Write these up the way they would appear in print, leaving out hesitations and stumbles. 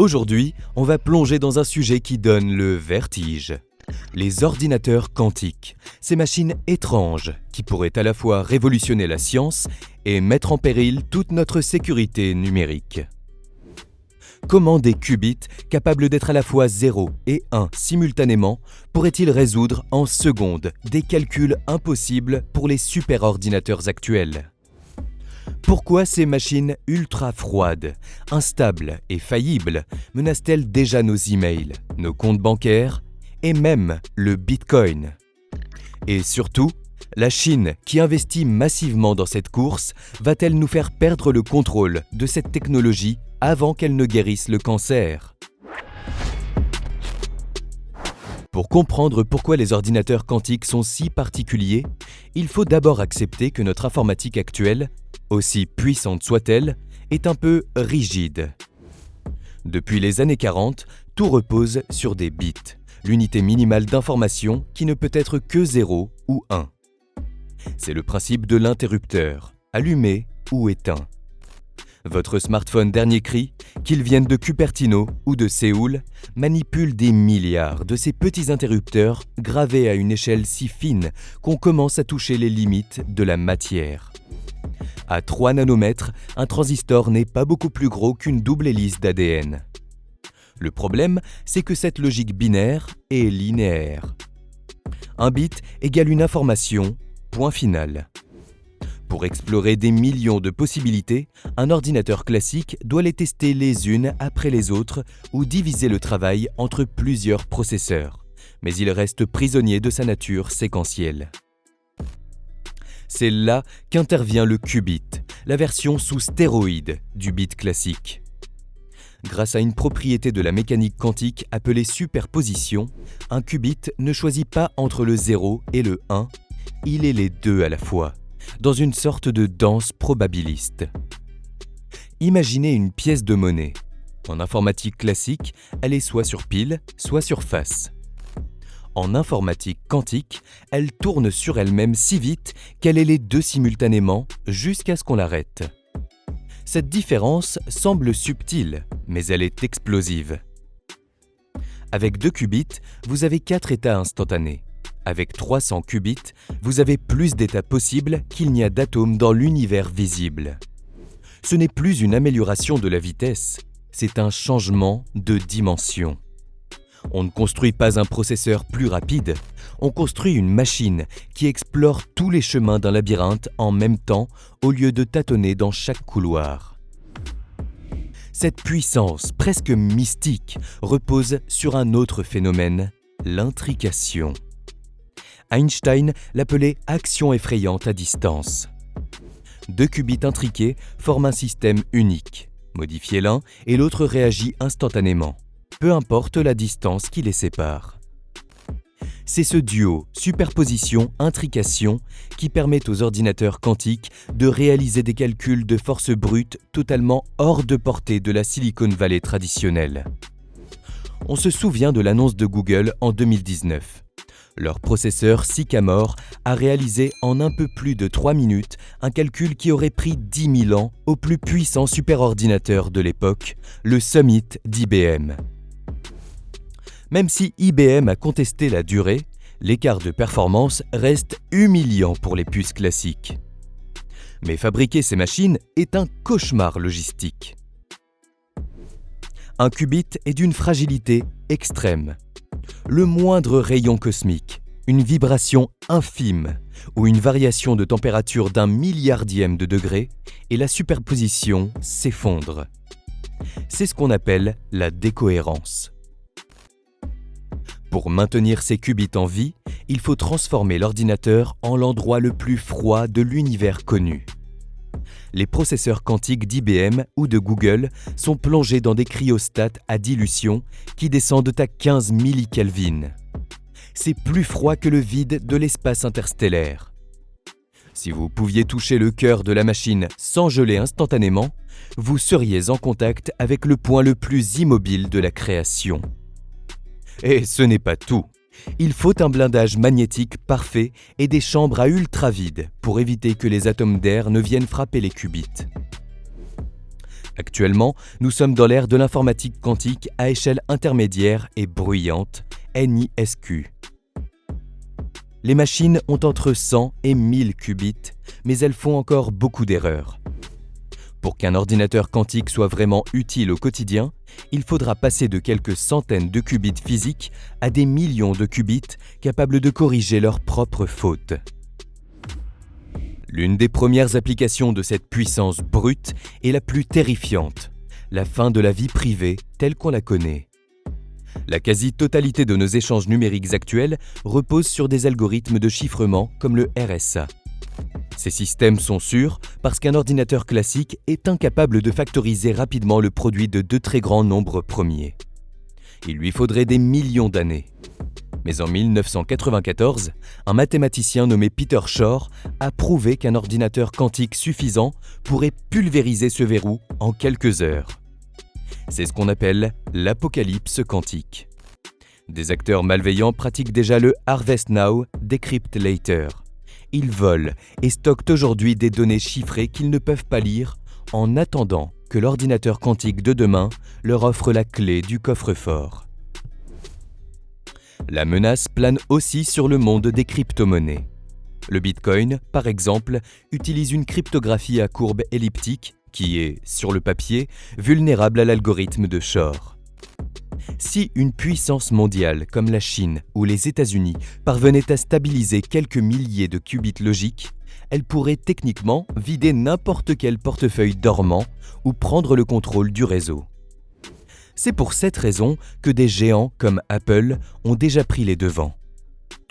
Aujourd'hui, on va plonger dans un sujet qui donne le vertige. Les ordinateurs quantiques, ces machines étranges qui pourraient à la fois révolutionner la science et mettre en péril toute notre sécurité numérique. Comment des qubits capables d'être à la fois 0 et 1 simultanément pourraient-ils résoudre en secondes des calculs impossibles pour les superordinateurs actuels ? Pourquoi ces machines ultra froides, instables et faillibles menacent-elles déjà nos emails, nos comptes bancaires et même le Bitcoin ? Et surtout, la Chine, qui investit massivement dans cette course, va-t-elle nous faire perdre le contrôle de cette technologie avant qu'elle ne guérisse le cancer ? Pour comprendre pourquoi les ordinateurs quantiques sont si particuliers, il faut d'abord accepter que notre informatique actuelle, aussi puissante soit-elle, est un peu rigide. Depuis les années 40, tout repose sur des bits, l'unité minimale d'information qui ne peut être que 0 ou 1. C'est le principe de l'interrupteur, allumé ou éteint. Votre smartphone dernier cri, qu'il vienne de Cupertino ou de Séoul, manipule des milliards de ces petits interrupteurs gravés à une échelle si fine qu'on commence à toucher les limites de la matière. À 3 nanomètres, un transistor n'est pas beaucoup plus gros qu'une double hélice d'ADN. Le problème, c'est que cette logique binaire est linéaire. Un bit égale une information, point final. Pour explorer des millions de possibilités, un ordinateur classique doit les tester les unes après les autres ou diviser le travail entre plusieurs processeurs, mais il reste prisonnier de sa nature séquentielle. C'est là qu'intervient le qubit, la version sous stéroïde du bit classique. Grâce à une propriété de la mécanique quantique appelée superposition, un qubit ne choisit pas entre le 0 et le 1, il est les deux à la fois, dans une sorte de danse probabiliste. Imaginez une pièce de monnaie. En informatique classique, elle est soit sur pile, soit sur face. En informatique quantique, elle tourne sur elle-même si vite qu'elle est les deux simultanément jusqu'à ce qu'on l'arrête. Cette différence semble subtile, mais elle est explosive. Avec 2 qubits, vous avez 4 états instantanés. Avec 300 qubits, vous avez plus d'états possibles qu'il n'y a d'atomes dans l'univers visible. Ce n'est plus une amélioration de la vitesse, c'est un changement de dimension. On ne construit pas un processeur plus rapide, on construit une machine qui explore tous les chemins d'un labyrinthe en même temps au lieu de tâtonner dans chaque couloir. Cette puissance presque mystique repose sur un autre phénomène, l'intrication. Einstein l'appelait « action effrayante à distance ». 2 qubits intriqués forment un système unique. Modifiez l'un et l'autre réagit instantanément, peu importe la distance qui les sépare. C'est ce duo superposition-intrication qui permet aux ordinateurs quantiques de réaliser des calculs de force brute totalement hors de portée de la Silicon Valley traditionnelle. On se souvient de l'annonce de Google en 2019. Leur processeur Sycamore a réalisé en un peu plus de 3 minutes un calcul qui aurait pris 10 000 ans au plus puissant superordinateur de l'époque, le Summit d'IBM. Même si IBM a contesté la durée, l'écart de performance reste humiliant pour les puces classiques. Mais fabriquer ces machines est un cauchemar logistique. Un qubit est d'une fragilité extrême. Le moindre rayon cosmique, une vibration infime ou une variation de température d'1 milliardième de degré et la superposition s'effondre. C'est ce qu'on appelle la décohérence. Pour maintenir ces qubits en vie, il faut transformer l'ordinateur en l'endroit le plus froid de l'univers connu. Les processeurs quantiques d'IBM ou de Google sont plongés dans des cryostats à dilution qui descendent à 15 millikelvin. C'est plus froid que le vide de l'espace interstellaire. Si vous pouviez toucher le cœur de la machine sans geler instantanément, vous seriez en contact avec le point le plus immobile de la création. Et ce n'est pas tout. Il faut un blindage magnétique parfait et des chambres à ultra vide pour éviter que les atomes d'air ne viennent frapper les qubits. Actuellement, nous sommes dans l'ère de l'informatique quantique à échelle intermédiaire et bruyante, NISQ. Les machines ont entre 100 et 1000 qubits, mais elles font encore beaucoup d'erreurs. Pour qu'un ordinateur quantique soit vraiment utile au quotidien, il faudra passer de quelques centaines de qubits physiques à des millions de qubits capables de corriger leurs propres fautes. L'une des premières applications de cette puissance brute est la plus terrifiante, la fin de la vie privée telle qu'on la connaît. La quasi-totalité de nos échanges numériques actuels repose sur des algorithmes de chiffrement comme le RSA. Ces systèmes sont sûrs parce qu'un ordinateur classique est incapable de factoriser rapidement le produit de deux très grands nombres premiers. Il lui faudrait des millions d'années. Mais en 1994, un mathématicien nommé Peter Shor a prouvé qu'un ordinateur quantique suffisant pourrait pulvériser ce verrou en quelques heures. C'est ce qu'on appelle l'apocalypse quantique. Des acteurs malveillants pratiquent déjà le Harvest Now, Decrypt Later. Ils volent et stockent aujourd'hui des données chiffrées qu'ils ne peuvent pas lire en attendant que l'ordinateur quantique de demain leur offre la clé du coffre-fort. La menace plane aussi sur le monde des crypto-monnaies. Le Bitcoin, par exemple, utilise une cryptographie à courbe elliptique qui est, sur le papier, vulnérable à l'algorithme de Shor. Si une puissance mondiale comme la Chine ou les États-Unis parvenait à stabiliser quelques milliers de qubits logiques, elle pourrait techniquement vider n'importe quel portefeuille dormant ou prendre le contrôle du réseau. C'est pour cette raison que des géants comme Apple ont déjà pris les devants.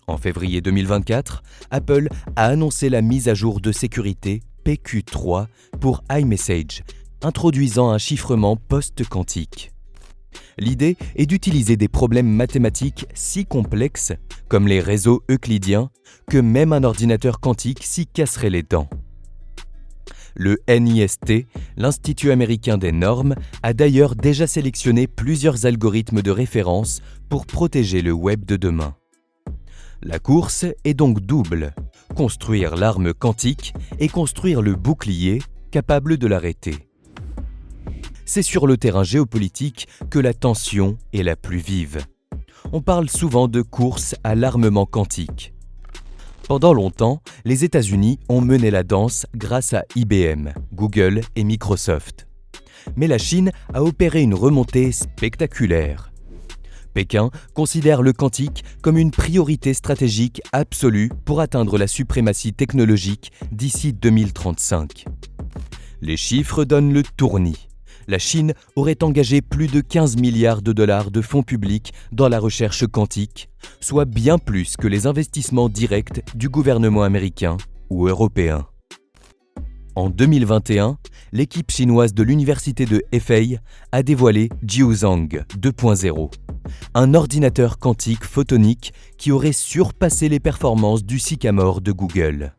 En février 2024, Apple a annoncé la mise à jour de sécurité PQ3 pour iMessage, introduisant un chiffrement post-quantique. L'idée est d'utiliser des problèmes mathématiques si complexes, comme les réseaux euclidiens, que même un ordinateur quantique s'y casserait les dents. Le NIST, l'Institut américain des normes, a d'ailleurs déjà sélectionné plusieurs algorithmes de référence pour protéger le web de demain. La course est donc double, construire l'arme quantique et construire le bouclier capable de l'arrêter. C'est sur le terrain géopolitique que la tension est la plus vive. On parle souvent de course à l'armement quantique. Pendant longtemps, les États-Unis ont mené la danse grâce à IBM, Google et Microsoft. Mais la Chine a opéré une remontée spectaculaire. Pékin considère le quantique comme une priorité stratégique absolue pour atteindre la suprématie technologique d'ici 2035. Les chiffres donnent le tournis. La Chine aurait engagé plus de 15 milliards de dollars de fonds publics dans la recherche quantique, soit bien plus que les investissements directs du gouvernement américain ou européen. En 2021, l'équipe chinoise de l'université de Hefei a dévoilé Jiuzhang 2.0, un ordinateur quantique photonique qui aurait surpassé les performances du Sycamore de Google.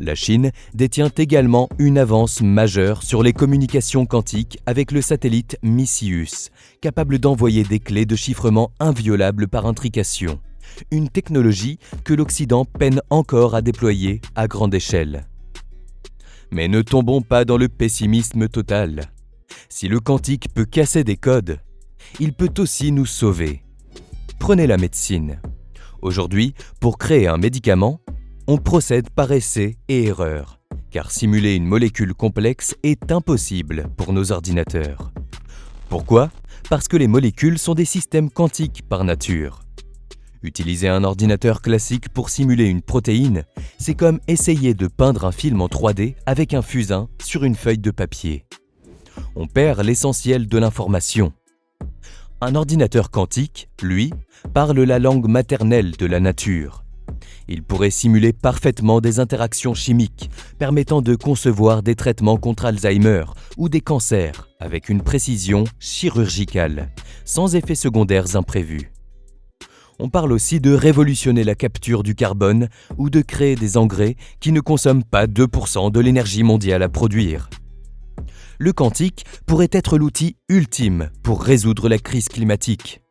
La Chine détient également une avance majeure sur les communications quantiques avec le satellite Micius, capable d'envoyer des clés de chiffrement inviolables par intrication, une technologie que l'Occident peine encore à déployer à grande échelle. Mais ne tombons pas dans le pessimisme total. Si le quantique peut casser des codes, il peut aussi nous sauver. Prenez la médecine. Aujourd'hui, pour créer un médicament, on procède par essai et erreur, car simuler une molécule complexe est impossible pour nos ordinateurs. Pourquoi ? Parce que les molécules sont des systèmes quantiques par nature. Utiliser un ordinateur classique pour simuler une protéine, c'est comme essayer de peindre un film en 3D avec un fusain sur une feuille de papier. On perd l'essentiel de l'information. Un ordinateur quantique, lui, parle la langue maternelle de la nature. Il pourrait simuler parfaitement des interactions chimiques, permettant de concevoir des traitements contre Alzheimer ou des cancers avec une précision chirurgicale, sans effets secondaires imprévus. On parle aussi de révolutionner la capture du carbone ou de créer des engrais qui ne consomment pas 2% de l'énergie mondiale à produire. Le quantique pourrait être l'outil ultime pour résoudre la crise climatique.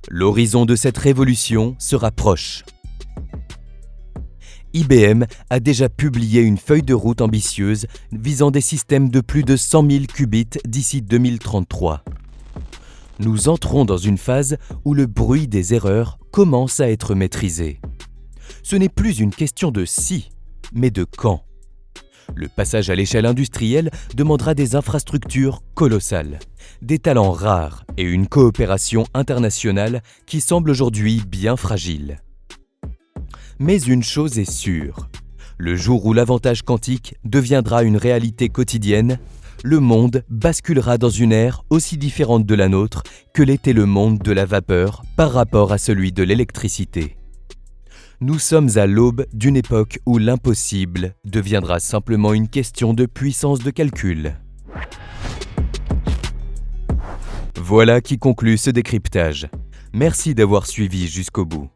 L'horizon de cette révolution se rapproche. IBM a déjà publié une feuille de route ambitieuse visant des systèmes de plus de 100 000 qubits d'ici 2033. Nous entrons dans une phase où le bruit des erreurs commence à être maîtrisé. Ce n'est plus une question de si, mais de quand. Le passage à l'échelle industrielle demandera des infrastructures colossales, des talents rares et une coopération internationale qui semble aujourd'hui bien fragile. Mais une chose est sûre, le jour où l'avantage quantique deviendra une réalité quotidienne, le monde basculera dans une ère aussi différente de la nôtre que l'était le monde de la vapeur par rapport à celui de l'électricité. Nous sommes à l'aube d'une époque où l'impossible deviendra simplement une question de puissance de calcul. Voilà qui conclut ce décryptage. Merci d'avoir suivi jusqu'au bout.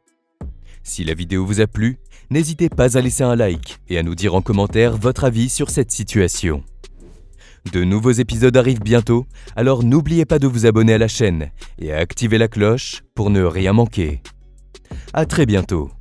Si la vidéo vous a plu, n'hésitez pas à laisser un like et à nous dire en commentaire votre avis sur cette situation. De nouveaux épisodes arrivent bientôt, alors n'oubliez pas de vous abonner à la chaîne et à activer la cloche pour ne rien manquer. À très bientôt.